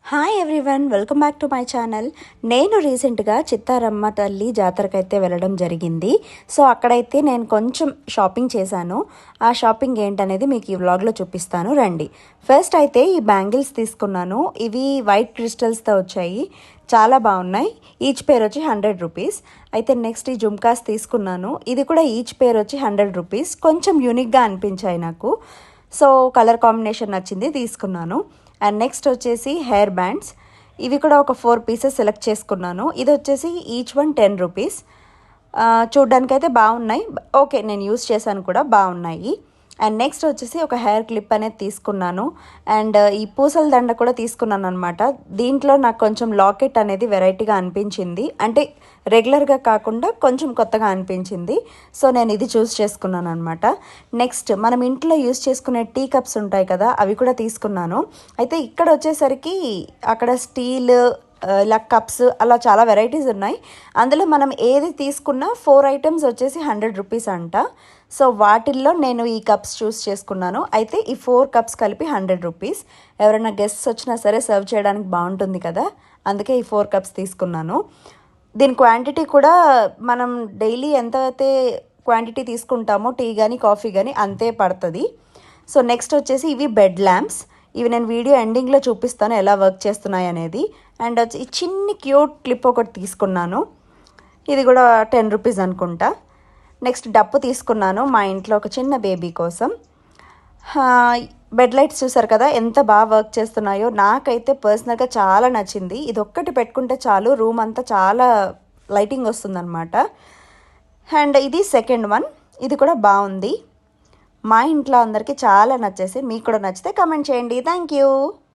Hi everyone, welcome back to my channel. నేను రీసెంట్గా చిత్తారమ్మ తల్లి జాతరకైతే వెళ్ళడం జరిగింది. సో అక్కడైతే నేను కొంచెం షాపింగ్ చేశాను. ఆ షాపింగ్ ఏంటనేది మీకు ఈ వ్లాగ్లో చూపిస్తాను, రండి. ఫస్ట్ అయితే ఈ బ్యాంగిల్స్ తీసుకున్నాను. ఇవి వైట్ క్రిస్టల్స్తో వచ్చాయి, చాలా బాగున్నాయి. ఈచ్ పేర్ వచ్చి 100 రూపీస్. అయితే నెక్స్ట్ ఈ జుమ్కాస్ తీసుకున్నాను. ఇది కూడా ఈచ్ పేర్ వచ్చి 100 రూపీస్. కొంచెం యూనిక్గా అనిపించాయి నాకు. సో కలర్ కాంబినేషన్ నచ్చింది, తీసుకున్నాను. అండ్ నెక్స్ట్ వచ్చేసి హెయిర్ బ్యాండ్స్. ఇవి కూడా ఒక 4 పీసెస్ సెలెక్ట్ చేసుకున్నాను. ఇది వచ్చేసి ఈచ్ వన్ 10 రూపీస్. చూడ్డానికైతే బాగున్నాయి, ఓకే, నేను యూస్ చేశాను కూడా, బాగున్నాయి. అండ్ నెక్స్ట్ వచ్చేసి ఒక హెయిర్ క్లిప్ అనేది తీసుకున్నాను. అండ్ ఈ పూసల దండ కూడా తీసుకున్నాను అనమాట. దీంట్లో నాకు కొంచెం లాకెట్ అనేది వెరైటీగా అనిపించింది, అంటే రెగ్యులర్గా కాకుండా కొంచెం కొత్తగా అనిపించింది. సో నేను ఇది చూస్ చేసుకున్నాను అనమాట. నెక్స్ట్ మనం ఇంట్లో యూస్ చేసుకునే టీ కప్స్ ఉంటాయి కదా, అవి కూడా తీసుకున్నాను. అయితే ఇక్కడ వచ్చేసరికి అక్కడ స్టీల్ ఇలా కప్స్ అలా చాలా వెరైటీస్ ఉన్నాయి. అందులో మనం ఏది తీసుకున్నా 4 ఐటమ్స్ వచ్చేసి 100 రూపీస్ అంట. సో వాటిల్లో నేను ఈ కప్స్ చూస్ చేసుకున్నాను. అయితే ఈ 4 కప్స్ కలిపి 100 రూపీస్. ఎవరైనా గెస్ట్స్ వచ్చినా సరే సర్వ్ చేయడానికి బాగుంటుంది కదా, అందుకే ఈ 4 కప్స్ తీసుకున్నాను. దీని క్వాంటిటీ కూడా మనం డైలీ ఎంత అయితే క్వాంటిటీ తీసుకుంటామో టీ కానీ కాఫీ కానీ అంతే పడుతుంది. సో నెక్స్ట్ వచ్చేసి ఇవి బెడ్ ల్యాంప్స్. ఇవి నేను వీడియో ఎండింగ్లో చూపిస్తాను ఎలా వర్క్ చేస్తున్నాయి అనేది. అండ్ వచ్చి ఈ చిన్ని క్యూట్ క్లిప్ ఒకటి తీసుకున్నాను. ఇది కూడా 10 రూపీస్ అనుకుంటా. నెక్స్ట్ డప్పు తీసుకున్నాను మా ఇంట్లో ఒక చిన్న బేబీ కోసం. బెడ్ లైట్స్ చూసారు కదా ఎంత బాగా వర్క్ చేస్తున్నాయో, నాకైతే పర్సనల్గా చాలా నచ్చింది. ఇది ఒక్కటి పెట్టుకుంటే చాలు, రూమ్ అంతా చాలా లైటింగ్ వస్తుందన్నమాట. అండ్ ఇది సెకండ్ వన్, ఇది కూడా బాగుంది. మా ఇంట్లో అందరికీ చాలా నచ్చేసి, మీకు కూడా నచ్చితే కామెంట్ చేయండి. Thank you.